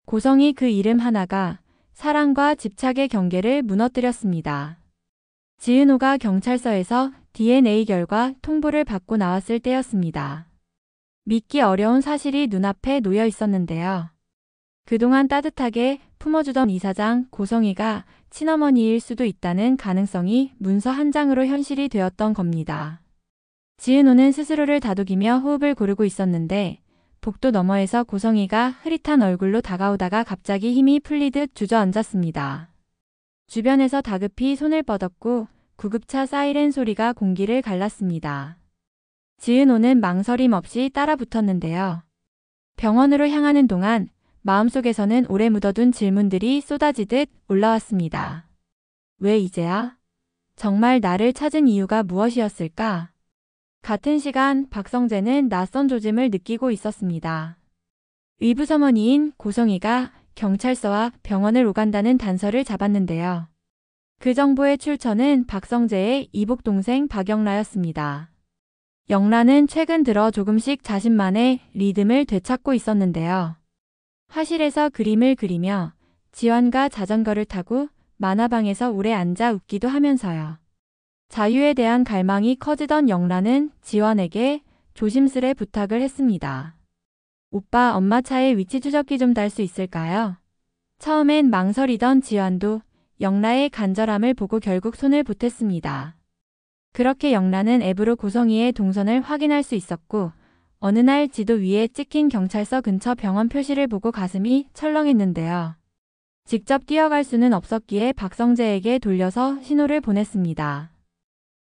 고성이 그 이름 하나가 사랑과 집착의 경계를 무너뜨렸습니다. 지은호가 경찰서에서 DNA 결과 통보를 받고 나왔을 때였습니다. 믿기 어려운 사실이 눈앞에 놓여 있었는데요. 그동안 따뜻하게 품어주던 이사장 고성이가 친어머니일 수도 있다는 가능성이 문서 한 장으로 현실이 되었던 겁니다. 지은호는 스스로를 다독이며 호흡을 고르고 있었는데 복도 너머에서 고성이가 흐릿한 얼굴로 다가오다가 갑자기 힘이 풀리듯 주저앉았습니다. 주변에서 다급히 손을 뻗었고 구급차 사이렌 소리가 공기를 갈랐습니다. 지은호는 망설임 없이 따라 붙었는데요. 병원으로 향하는 동안 마음속에서는 오래 묻어둔 질문들이 쏟아지듯 올라왔습니다. 왜 이제야? 정말 나를 찾은 이유가 무엇이었을까? 같은 시간 박성재는 낯선 조짐을 느끼고 있었습니다. 의부서머니인 고성이가 경찰서와 병원을 오간다는 단서를 잡았는데요. 그 정보의 출처는 박성재의 이복 동생 박영라였습니다. 영라는 최근 들어 조금씩 자신만의 리듬을 되찾고 있었는데요. 화실에서 그림을 그리며 지환과 자전거를 타고 만화방에서 오래 앉아 웃기도 하면서요. 자유에 대한 갈망이 커지던 영라는 지환에게 조심스레 부탁을 했습니다. 오빠, 엄마 차에 위치 추적기 좀 달 수 있을까요? 처음엔 망설이던 지환도 영라의 간절함을 보고 결국 손을 보탰습니다. 그렇게 영라는 앱으로 고성이의 동선을 확인할 수 있었고 어느 날 지도 위에 찍힌 경찰서 근처 병원 표시를 보고 가슴이 철렁했는데요. 직접 뛰어갈 수는 없었기에 박성재에게 돌려서 신호를 보냈습니다.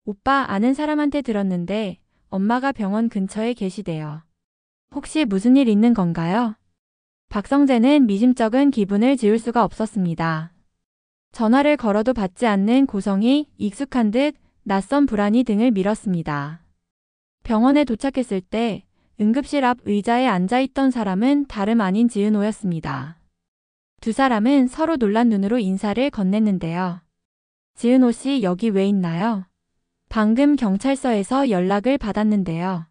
오빠, 아는 사람한테 들었는데 엄마가 병원 근처에 계시대요. 혹시 무슨 일 있는 건가요? 박성재는 미심쩍은 기분을 지울 수가 없었습니다. 전화를 걸어도 받지 않는 고성이 익숙한 듯 낯선 불안이 등을 밀었습니다. 병원에 도착했을 때 응급실 앞 의자에 앉아있던 사람은 다름 아닌 지은호였습니다. 두 사람은 서로 놀란 눈으로 인사를 건넸는데요. 지은호 씨, 여기 왜 있나요? 방금 경찰서에서 연락을 받았는데요.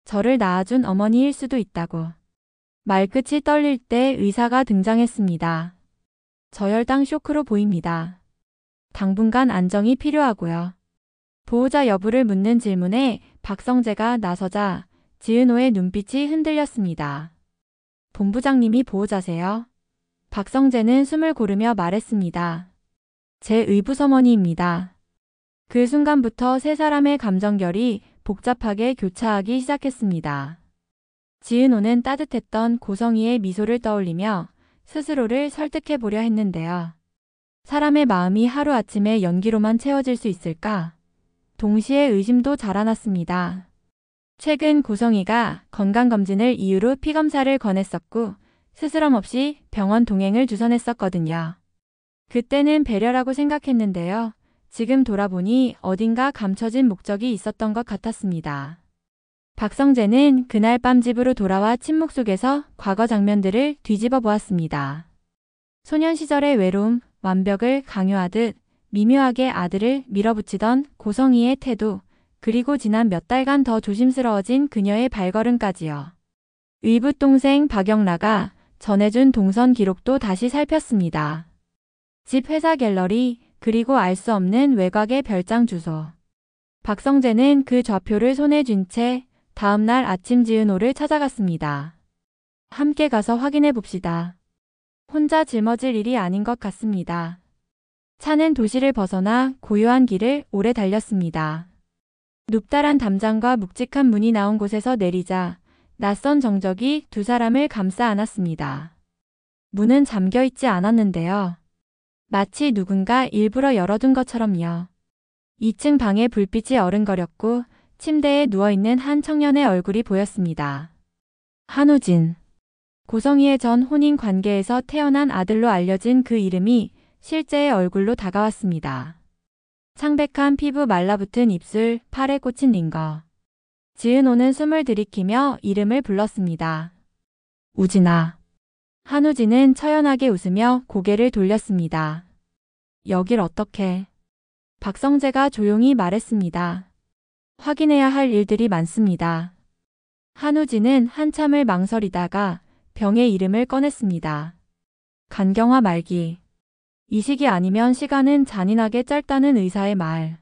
저를 낳아준 어머니일 수도 있다고. 말끝이 떨릴 때 의사가 등장했습니다. 저혈당 쇼크로 보입니다. 당분간 안정이 필요하고요. 보호자 여부를 묻는 질문에 박성재가 나서자 지은호의 눈빛이 흔들렸습니다. 본부장님이 보호자세요? 박성재는 숨을 고르며 말했습니다. 제 의부서머니입니다. 그 순간부터 세 사람의 감정결이 복잡하게 교차하기 시작했습니다. 지은호는 따뜻했던 고성이의 미소를 떠올리며 스스로를 설득해보려 했는데요. 사람의 마음이 하루아침에 연기로만 채워질 수 있을까? 동시에 의심도 자라났습니다. 최근 고성이가 건강검진을 이유로 피검사를 권했었고 스스럼 없이 병원 동행을 주선했었거든요. 그때는 배려라고 생각했는데요. 지금 돌아보니 어딘가 감춰진 목적이 있었던 것 같았습니다. 박성재는 그날 밤 집으로 돌아와 침묵 속에서 과거 장면들을 뒤집어 보았습니다. 소년 시절의 외로움, 완벽을 강요하듯 미묘하게 아들을 밀어붙이던 고성이의 태도, 그리고 지난 몇 달간 더 조심스러워진 그녀의 발걸음까지요. 의붓 동생 박영라가 전해준 동선 기록도 다시 살폈습니다. 집 회사 갤러리, 그리고 알 수 없는 외곽의 별장 주소. 박성재는 그 좌표를 손에 쥔 채 다음날 아침 지은호를 찾아갔습니다. 함께 가서 확인해 봅시다. 혼자 짊어질 일이 아닌 것 같습니다. 차는 도시를 벗어나 고요한 길을 오래 달렸습니다. 눕다란 담장과 묵직한 문이 나온 곳에서 내리자 낯선 정적이 두 사람을 감싸 안았습니다. 문은 잠겨 있지 않았는데요. 마치 누군가 일부러 열어둔 것처럼요. 2층 방의 불빛이 어른거렸고 침대에 누워있는 한 청년의 얼굴이 보였습니다. 한우진. 고성이의 전 혼인 관계에서 태어난 아들로 알려진 그 이름이 실제의 얼굴로 다가왔습니다. 창백한 피부, 말라붙은 입술, 팔에 꽂힌 링거. 지은호는 숨을 들이키며 이름을 불렀습니다. 우진아. 한우진은 처연하게 웃으며 고개를 돌렸습니다. 여길 어떻게? 박성재가 조용히 말했습니다. 확인해야 할 일들이 많습니다. 한우진은 한참을 망설이다가 병의 이름을 꺼냈습니다. 간경화 말기. 이 시기 아니면 시간은 잔인하게 짧다는 의사의 말.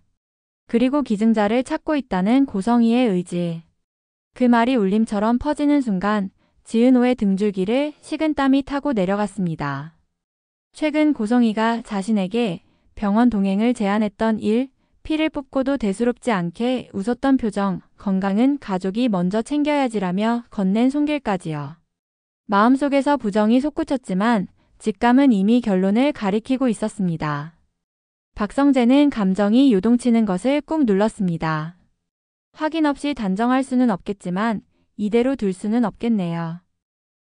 그리고 기증자를 찾고 있다는 고성희의 의지. 그 말이 울림처럼 퍼지는 순간 지은호의 등줄기를 식은땀이 타고 내려갔습니다. 최근 고성희가 자신에게 병원 동행을 제안했던 일, 피를 뽑고도 대수롭지 않게 웃었던 표정, 건강은 가족이 먼저 챙겨야지라며 건넨 손길까지요. 마음속에서 부정이 솟구쳤지만 직감은 이미 결론을 가리키고 있었습니다. 박성재는 감정이 요동치는 것을 꾹 눌렀습니다. 확인 없이 단정할 수는 없겠지만 이대로 둘 수는 없겠네요.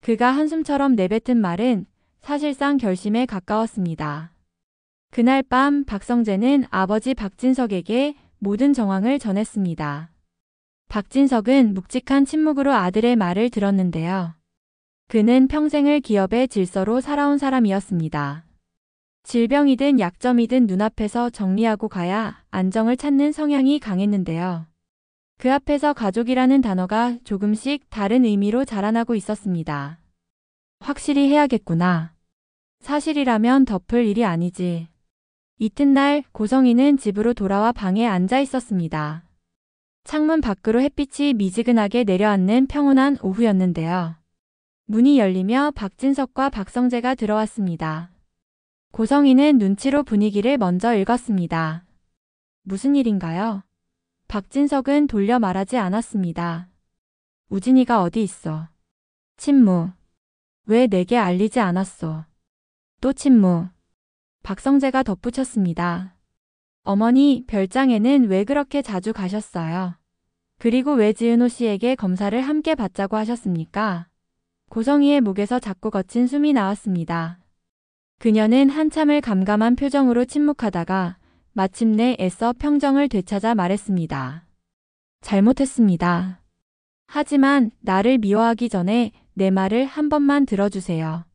그가 한숨처럼 내뱉은 말은 사실상 결심에 가까웠습니다. 그날 밤 박성재는 아버지 박진석에게 모든 정황을 전했습니다. 박진석은 묵직한 침묵으로 아들의 말을 들었는데요. 그는 평생을 기업의 질서로 살아온 사람이었습니다. 질병이든 약점이든 눈앞에서 정리하고 가야 안정을 찾는 성향이 강했는데요. 그 앞에서 가족이라는 단어가 조금씩 다른 의미로 자라나고 있었습니다. 확실히 해야겠구나. 사실이라면 덮을 일이 아니지. 이튿날 고성희는 집으로 돌아와 방에 앉아 있었습니다. 창문 밖으로 햇빛이 미지근하게 내려앉는 평온한 오후였는데요. 문이 열리며 박진석과 박성재가 들어왔습니다. 고성희는 눈치로 분위기를 먼저 읽었습니다. 무슨 일인가요? 박진석은 돌려 말하지 않았습니다. 우진이가 어디 있어? 침묵. 왜 내게 알리지 않았어? 또 침묵. 박성재가 덧붙였습니다. 어머니, 별장에는 왜 그렇게 자주 가셨어요? 그리고 왜 지은호 씨에게 검사를 함께 받자고 하셨습니까? 고성희의 목에서 작고 거친 숨이 나왔습니다. 그녀는 한참을 감감한 표정으로 침묵하다가 마침내 애써 평정을 되찾아 말했습니다. 잘못했습니다. 하지만 나를 미워하기 전에 내 말을 한 번만 들어주세요.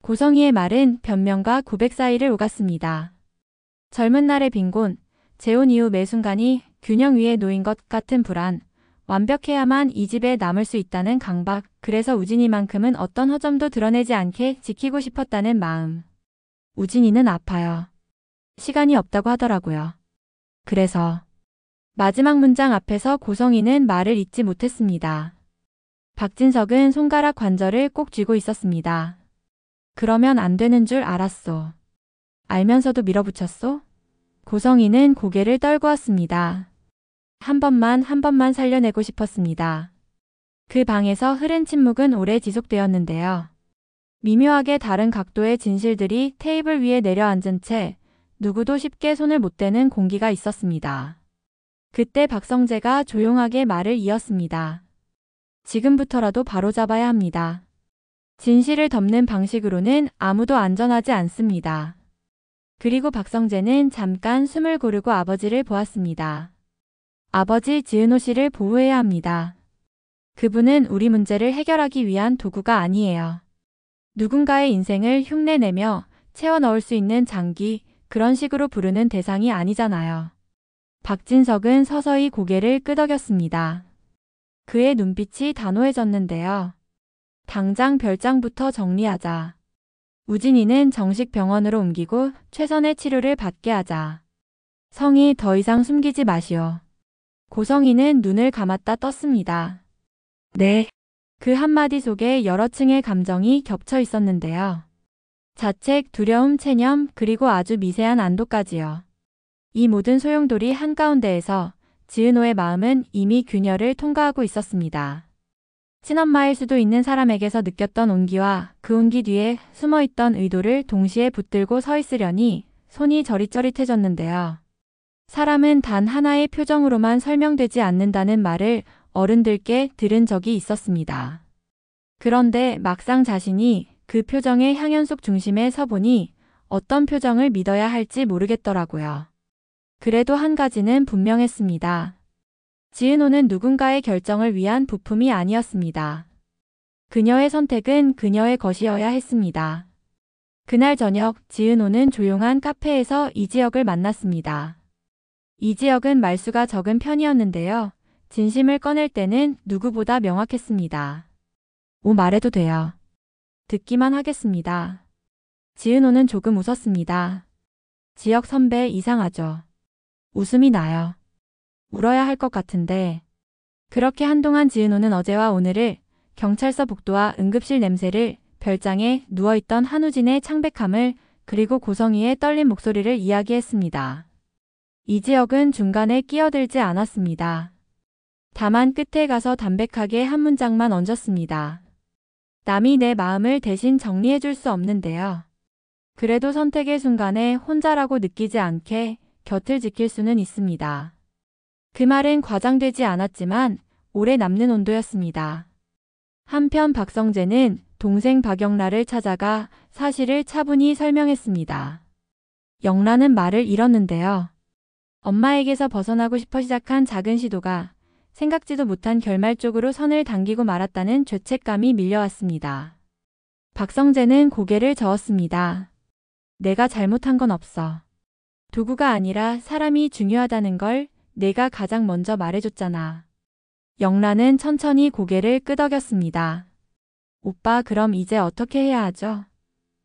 고성희의 말은 변명과 고백 사이를 오갔습니다. 젊은 날의 빈곤, 재혼 이후 매 순간이 균형 위에 놓인 것 같은 불안, 완벽해야만 이 집에 남을 수 있다는 강박, 그래서 우진이만큼은 어떤 허점도 드러내지 않게 지키고 싶었다는 마음. 우진이는 아파요. 시간이 없다고 하더라고요. 그래서 마지막 문장 앞에서 고성희는 말을 잇지 못했습니다. 박진석은 손가락 관절을 꼭 쥐고 있었습니다. 그러면 안 되는 줄 알았소. 알면서도 밀어붙였소? 고성희는 고개를 떨고 왔습니다. 한 번만 살려내고 싶었습니다. 그 방에서 흐른 침묵은 오래 지속되었는데요. 미묘하게 다른 각도의 진실들이 테이블 위에 내려앉은 채 누구도 쉽게 손을 못 대는 공기가 있었습니다. 그때 박성재가 조용하게 말을 이었습니다. 지금부터라도 바로잡아야 합니다. 진실을 덮는 방식으로는 아무도 안전하지 않습니다. 그리고 박성재는 잠깐 숨을 고르고 아버지를 보았습니다. 아버지, 지은호 씨를 보호해야 합니다. 그분은 우리 문제를 해결하기 위한 도구가 아니에요. 누군가의 인생을 흉내내며 채워 넣을 수 있는 장기, 그런 식으로 부르는 대상이 아니잖아요. 박진석은 서서히 고개를 끄덕였습니다. 그의 눈빛이 단호해졌는데요. 당장 별장부터 정리하자. 우진이는 정식 병원으로 옮기고 최선의 치료를 받게 하자. 성희, 더 이상 숨기지 마시오. 고성희는 눈을 감았다 떴습니다. 네. 그 한마디 속에 여러 층의 감정이 겹쳐 있었는데요. 자책, 두려움, 체념, 그리고 아주 미세한 안도까지요. 이 모든 소용돌이 한가운데에서 지은호의 마음은 이미 균열을 통과하고 있었습니다. 친엄마일 수도 있는 사람에게서 느꼈던 온기와 그 온기 뒤에 숨어있던 의도를 동시에 붙들고 서 있으려니 손이 저릿저릿해졌는데요. 사람은 단 하나의 표정으로만 설명되지 않는다는 말을 어른들께 들은 적이 있었습니다. 그런데 막상 자신이 그 표정의 향연속 중심에 서보니 어떤 표정을 믿어야 할지 모르겠더라고요. 그래도 한 가지는 분명했습니다. 지은호는 누군가의 결정을 위한 부품이 아니었습니다. 그녀의 선택은 그녀의 것이어야 했습니다. 그날 저녁 지은호는 조용한 카페에서 이지혁을 만났습니다. 이지혁은 말수가 적은 편이었는데요. 진심을 꺼낼 때는 누구보다 명확했습니다. 말해도 돼요. 듣기만 하겠습니다. 지은호는 조금 웃었습니다. 지역 선배 이상하죠. 웃음이 나요. 울어야 할 것 같은데. 그렇게 한동안 지은호는 어제와 오늘을, 경찰서 복도와 응급실 냄새를, 별장에 누워있던 한우진의 창백함을, 그리고 고성희의 떨린 목소리를 이야기했습니다. 이 지역은 중간에 끼어들지 않았습니다. 다만 끝에 가서 담백하게 한 문장만 얹었습니다. 남이 내 마음을 대신 정리해줄 수 없는데요. 그래도 선택의 순간에 혼자라고 느끼지 않게 곁을 지킬 수는 있습니다. 그 말은 과장되지 않았지만 오래 남는 온도였습니다. 한편 박성재는 동생 박영라를 찾아가 사실을 차분히 설명했습니다. 영라는 말을 잃었는데요. 엄마에게서 벗어나고 싶어 시작한 작은 시도가 생각지도 못한 결말 쪽으로 선을 당기고 말았다는 죄책감이 밀려왔습니다. 박성재는 고개를 저었습니다. 내가 잘못한 건 없어. 도구가 아니라 사람이 중요하다는 걸 내가 가장 먼저 말해줬잖아. 영라는 천천히 고개를 끄덕였습니다. 오빠, 그럼 이제 어떻게 해야 하죠?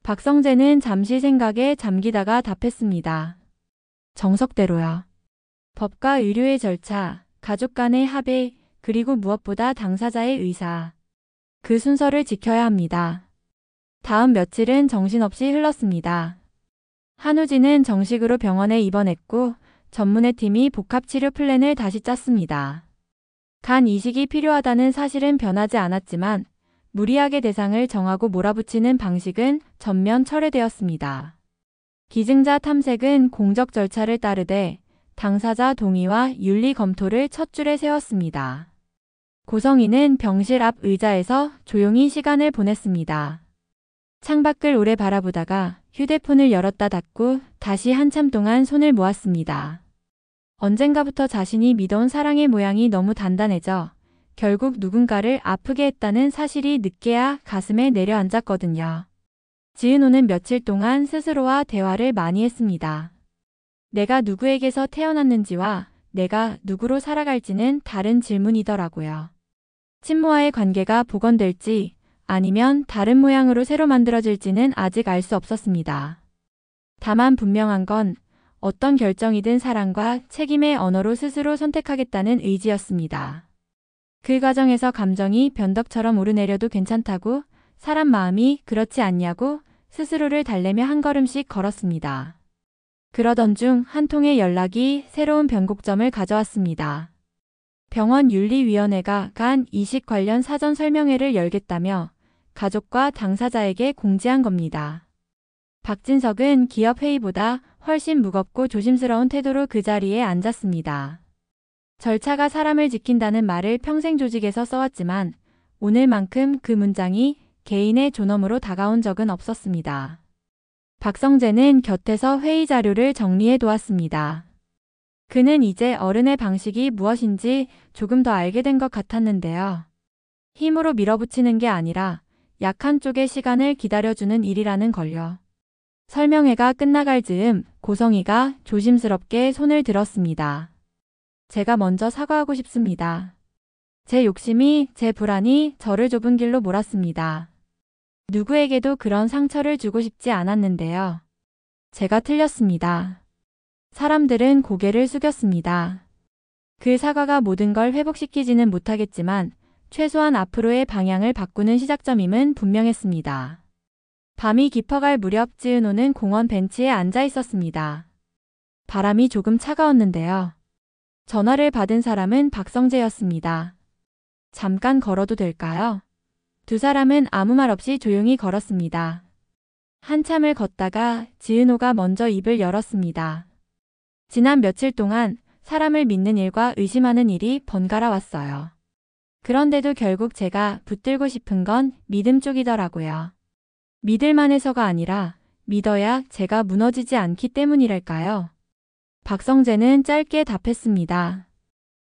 박성재는 잠시 생각에 잠기다가 답했습니다. 정석대로요. 법과 의료의 절차, 가족 간의 합의, 그리고 무엇보다 당사자의 의사. 그 순서를 지켜야 합니다. 다음 며칠은 정신없이 흘렀습니다. 한우진은 정식으로 병원에 입원했고 전문의 팀이 복합치료 플랜을 다시 짰습니다. 간 이식이 필요하다는 사실은 변하지 않았지만 무리하게 대상을 정하고 몰아붙이는 방식은 전면 철회되었습니다. 기증자 탐색은 공적 절차를 따르되 당사자 동의와 윤리 검토를 첫 줄에 세웠습니다. 고성희는 병실 앞 의자에서 조용히 시간을 보냈습니다. 창밖을 오래 바라보다가 휴대폰을 열었다 닫고 다시 한참 동안 손을 모았습니다. 언젠가부터 자신이 믿어온 사랑의 모양이 너무 단단해져 결국 누군가를 아프게 했다는 사실이 늦게야 가슴에 내려앉았거든요. 지은호는 며칠 동안 스스로와 대화를 많이 했습니다. 내가 누구에게서 태어났는지와 내가 누구로 살아갈지는 다른 질문이더라고요. 친모와의 관계가 복원될지 아니면 다른 모양으로 새로 만들어질지는 아직 알 수 없었습니다. 다만 분명한 건 어떤 결정이든 사랑과 책임의 언어로 스스로 선택하겠다는 의지였습니다. 그 과정에서 감정이 변덕처럼 오르내려도 괜찮다고, 사람 마음이 그렇지 않냐고 스스로를 달래며 한 걸음씩 걸었습니다. 그러던 중 한 통의 연락이 새로운 변곡점을 가져왔습니다. 병원 윤리위원회가 간 이식 관련 사전 설명회를 열겠다며 가족과 당사자에게 공지한 겁니다. 박진석은 기업 회의보다 훨씬 무겁고 조심스러운 태도로 그 자리에 앉았습니다. 절차가 사람을 지킨다는 말을 평생 조직에서 써왔지만 오늘만큼 그 문장이 개인의 존엄으로 다가온 적은 없었습니다. 박성재는 곁에서 회의 자료를 정리해 두었습니다. 그는 이제 어른의 방식이 무엇인지 조금 더 알게 된 것 같았는데요. 힘으로 밀어붙이는 게 아니라 약한 쪽의 시간을 기다려주는 일이라는 걸요. 설명회가 끝나갈 즈음 고성희가 조심스럽게 손을 들었습니다. 제가 먼저 사과하고 싶습니다. 제 욕심이, 제 불안이 저를 좁은 길로 몰았습니다. 누구에게도 그런 상처를 주고 싶지 않았는데요. 제가 틀렸습니다. 사람들은 고개를 숙였습니다. 그 사과가 모든 걸 회복시키지는 못하겠지만 최소한 앞으로의 방향을 바꾸는 시작점임은 분명했습니다. 밤이 깊어갈 무렵 지은호는 공원 벤치에 앉아 있었습니다. 바람이 조금 차가웠는데요. 전화를 받은 사람은 박성재였습니다. 잠깐 걸어도 될까요? 두 사람은 아무 말 없이 조용히 걸었습니다. 한참을 걷다가 지은호가 먼저 입을 열었습니다. 지난 며칠 동안 사람을 믿는 일과 의심하는 일이 번갈아 왔어요. 그런데도 결국 제가 붙들고 싶은 건 믿음 쪽이더라고요. 믿을만 해서가 아니라 믿어야 제가 무너지지 않기 때문이랄까요? 박성재는 짧게 답했습니다.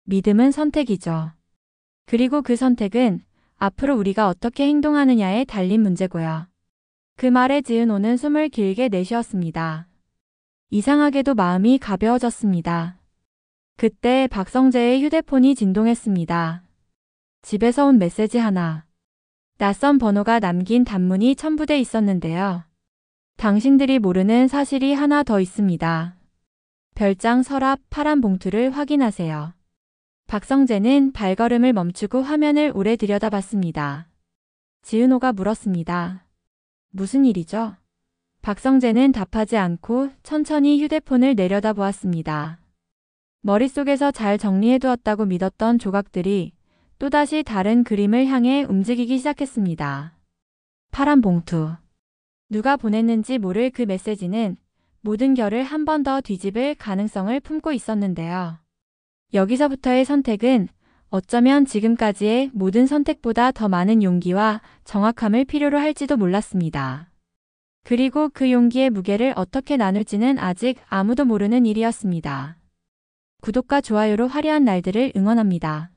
믿음은 선택이죠. 그리고 그 선택은 앞으로 우리가 어떻게 행동하느냐에 달린 문제고요. 그 말에 지은호는 숨을 길게 내쉬었습니다. 이상하게도 마음이 가벼워졌습니다. 그때 박성재의 휴대폰이 진동했습니다. 집에서 온 메시지 하나. 낯선 번호가 남긴 단문이 첨부돼 있었는데요. 당신들이 모르는 사실이 하나 더 있습니다. 별장 서랍 파란 봉투를 확인하세요. 박성재는 발걸음을 멈추고 화면을 오래 들여다봤습니다. 지은호가 물었습니다. 무슨 일이죠? 박성재는 답하지 않고 천천히 휴대폰을 내려다보았습니다. 머릿속에서 잘 정리해두었다고 믿었던 조각들이 또다시 다른 그림을 향해 움직이기 시작했습니다. 파란 봉투. 누가 보냈는지 모를 그 메시지는 모든 결을 한 번 더 뒤집을 가능성을 품고 있었는데요. 여기서부터의 선택은 어쩌면 지금까지의 모든 선택보다 더 많은 용기와 정확함을 필요로 할지도 몰랐습니다. 그리고 그 용기의 무게를 어떻게 나눌지는 아직 아무도 모르는 일이었습니다. 구독과 좋아요로 화려한 날들을 응원합니다.